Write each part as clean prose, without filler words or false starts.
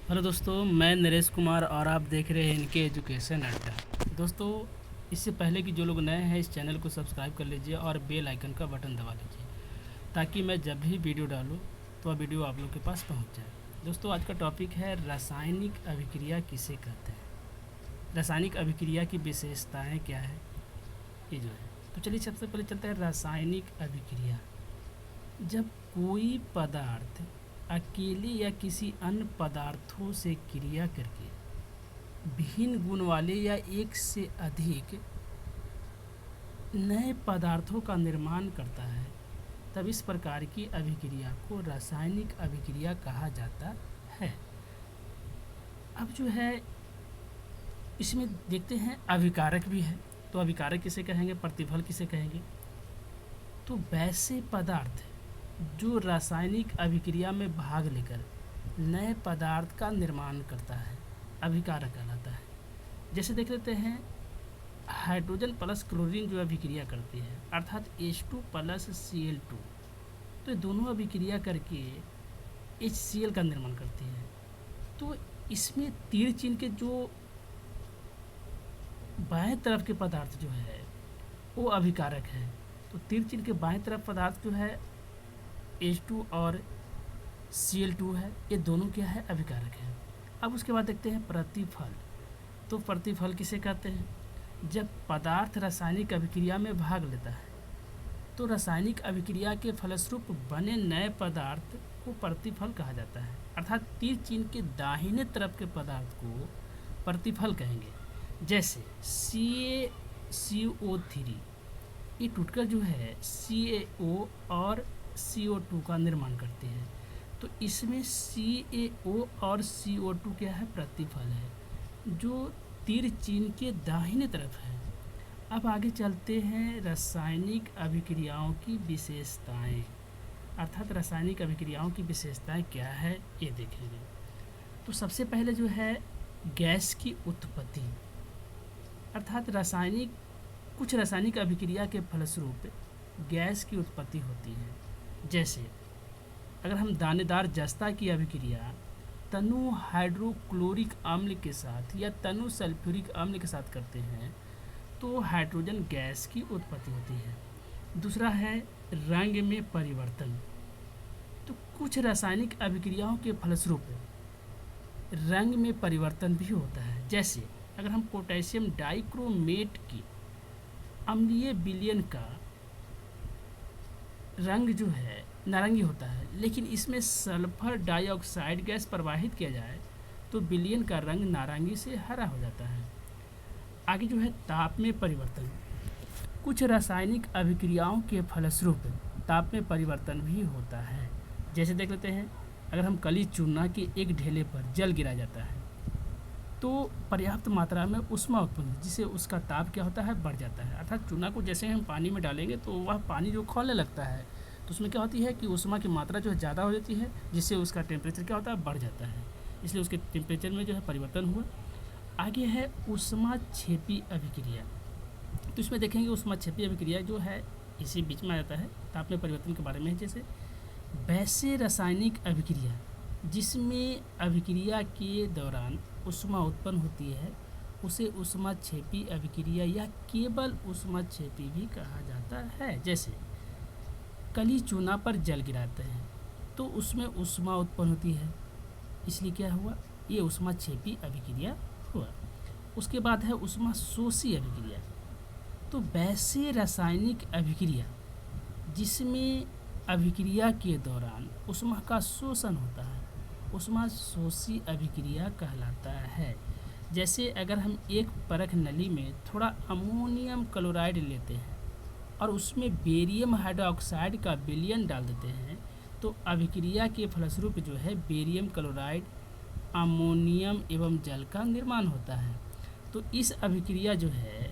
Hello दोस्तों, मैं नरेश कुमार और आप देख रहे हैं इनके एजुकेशन अड्डा। दोस्तों, इससे पहले कि जो लोग नए हैं इस चैनल को सब्सक्राइब कर लीजिए और बेल आइकन का बटन दबा लीजिए ताकि मैं जब भी वीडियो डालूं तो वह वीडियो आप लोग के पास पहुंच जाए। दोस्तों, आज का टॉपिक है रासायनिक अभिक्रिया किसे कहते हैं, रासायनिक अभिक्रिया की विशेषताएँ क्या है, ये जो है। तो चलिए सबसे पहले चलते हैं रासायनिक अभिक्रिया। जब कोई पदार्थ अकेले या किसी अन्य पदार्थों से क्रिया करके भिन्न गुण वाले या एक से अधिक नए पदार्थों का निर्माण करता है, तब इस प्रकार की अभिक्रिया को रासायनिक अभिक्रिया कहा जाता है। अब जो है इसमें देखते हैं अभिकारक भी है। तो अभिकारक किसे कहेंगे, प्रतिफल किसे कहेंगे। तो वैसे पदार्थ जो रासायनिक अभिक्रिया में भाग लेकर नए पदार्थ का निर्माण करता है अभिकारक कहलाता है। जैसे देख लेते हैं हाइड्रोजन प्लस क्लोरीन जो अभिक्रिया करती है अर्थात H2 प्लस Cl2, तो ये दोनों अभिक्रिया करके HCl का निर्माण करती है। तो इसमें तीर चिन्ह के जो बाएं तरफ के पदार्थ जो है वो अभिकारक है। तो तीर चिन्ह के बाएं तरफ पदार्थ जो है H2 और Cl2 है, ये दोनों क्या है, अभिकारक है। अब उसके बाद देखते हैं प्रतिफल। तो प्रतिफल किसे कहते हैं, जब पदार्थ रासायनिक अभिक्रिया में भाग लेता है तो रासायनिक अभिक्रिया के फलस्वरूप बने नए पदार्थ को प्रतिफल कहा जाता है। अर्थात तीर चिन्ह के दाहिने तरफ के पदार्थ को प्रतिफल कहेंगे। जैसे CaCO3 ये टूटकर जो है CaO और CO2 का निर्माण करते हैं। तो इसमें CaO और CO2 क्या है, प्रतिफल है जो तीर चिन्ह के दाहिने तरफ है। अब आगे चलते हैं रासायनिक अभिक्रियाओं की विशेषताएं, अर्थात रासायनिक अभिक्रियाओं की विशेषताएं क्या है ये देखेंगे। तो सबसे पहले जो है गैस की उत्पत्ति, अर्थात कुछ रासायनिक अभिक्रिया के फलस्वरूप गैस की उत्पत्ति होती है। जैसे अगर हम दानेदार जस्ता की अभिक्रिया तनु हाइड्रोक्लोरिक अम्ल के साथ या तनु सल्फ्यूरिक अम्ल के साथ करते हैं तो हाइड्रोजन गैस की उत्पत्ति होती है। दूसरा है रंग में परिवर्तन। तो कुछ रासायनिक अभिक्रियाओं के फलस्वरूप रंग में परिवर्तन भी होता है। जैसे अगर हम पोटेशियम डाइक्रोमेट की अम्लीय विलयन का रंग जो है नारंगी होता है, लेकिन इसमें सल्फर डाइऑक्साइड गैस प्रवाहित किया जाए तो विलयन का रंग नारंगी से हरा हो जाता है। आगे जो है ताप में परिवर्तन। कुछ रासायनिक अभिक्रियाओं के फलस्वरूप ताप में परिवर्तन भी होता है। जैसे देख लेते हैं अगर हम कली चूना के एक ढेले पर जल गिराया जाता है तो पर्याप्त मात्रा में ऊष्मा उत्पन्न जिससे उसका ताप क्या होता है, बढ़ जाता है। अर्थात चूना को जैसे हम पानी में डालेंगे तो वह पानी जो खौलने लगता है तो उसमें क्या होती है कि ऊष्मा की मात्रा जो है ज़्यादा हो जाती है जिससे उसका टेम्परेचर क्या होता है, बढ़ जाता है। इसलिए उसके टेम्परेचर में जो है परिवर्तन हुआ। आगे है ऊष्माक्षेपी अभिक्रिया। तो इसमें देखेंगे ऊष्माक्षेपी अभिक्रिया जो है इसी बीच में आ जाता है ताप में परिवर्तन के बारे में। जैसे वैसे रासायनिक अभिक्रिया जिसमें अभिक्रिया के दौरान ऊष्मा उत्पन्न होती है उसे ऊष्माक्षेपी अभिक्रिया या केवल ऊष्माक्षेपी भी कहा जाता है। जैसे कली चूना पर जल गिराते हैं तो उसमें ऊष्मा उत्पन्न होती है, इसलिए क्या हुआ, ये ऊष्माक्षेपी अभिक्रिया हुआ। उसके बाद है ऊष्माशोषी अभिक्रिया। तो वैसे रासायनिक अभिक्रिया जिसमें अभिक्रिया के दौरान ऊष्मा का शोषण होता है ऊष्माशोषी अभिक्रिया कहलाता है। जैसे अगर हम एक परख नली में थोड़ा अमोनियम क्लोराइड लेते हैं और उसमें बेरियम हाइड्रोक्साइड का विलयन डाल देते हैं तो अभिक्रिया के फलस्वरूप जो है बेरियम क्लोराइड अमोनियम एवं जल का निर्माण होता है। तो इस अभिक्रिया जो है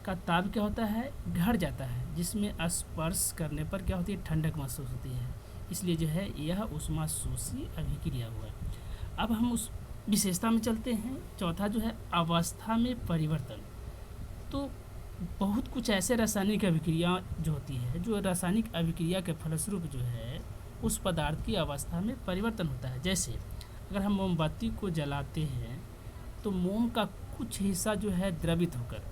का ताप क्या होता है, घट जाता है, जिसमें स्पर्श करने पर क्या होती है, ठंडक महसूस होती है। इसलिए जो है यह ऊष्माशोषी अभिक्रिया हुआ। अब हम उस विशेषता में चलते हैं। चौथा जो है अवस्था में परिवर्तन। तो बहुत कुछ ऐसे रासायनिक अभिक्रिया जो होती है जो रासायनिक अभिक्रिया के फलस्वरूप जो है उस पदार्थ की अवस्था में परिवर्तन होता है। जैसे अगर हम मोमबत्ती को जलाते हैं तो मोम का कुछ हिस्सा जो है द्रवित होकर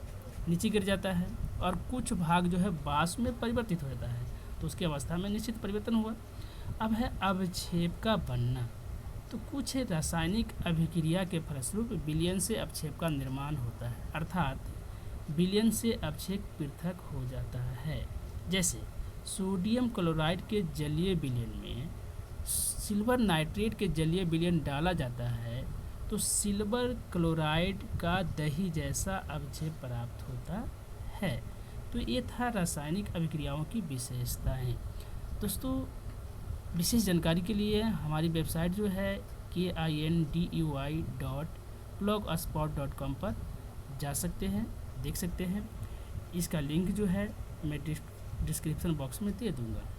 नीचे गिर जाता है और कुछ भाग जो है वाष्प में परिवर्तित हो जाता है, तो उसकी अवस्था में निश्चित परिवर्तन हुआ। अब है अवक्षेप का बनना। तो कुछ रासायनिक अभिक्रिया के फलस्वरूप विलयन से अवक्षेप का निर्माण होता है, अर्थात विलयन से अवक्षेप पृथक हो जाता है। जैसे सोडियम क्लोराइड के जलीय विलयन में सिल्वर नाइट्रेट के जलीय विलयन डाला जाता है तो सिल्वर क्लोराइड का दही जैसा अवक्षेप प्राप्त होता है। तो ये था रासायनिक अभिक्रियाओं की विशेषताएं। दोस्तों, विशेष जानकारी के लिए हमारी वेबसाइट जो है kindui.blogspot.com पर जा सकते हैं, देख सकते हैं। इसका लिंक जो है मैं डिस्क्रिप्शन बॉक्स में दे दूँगा।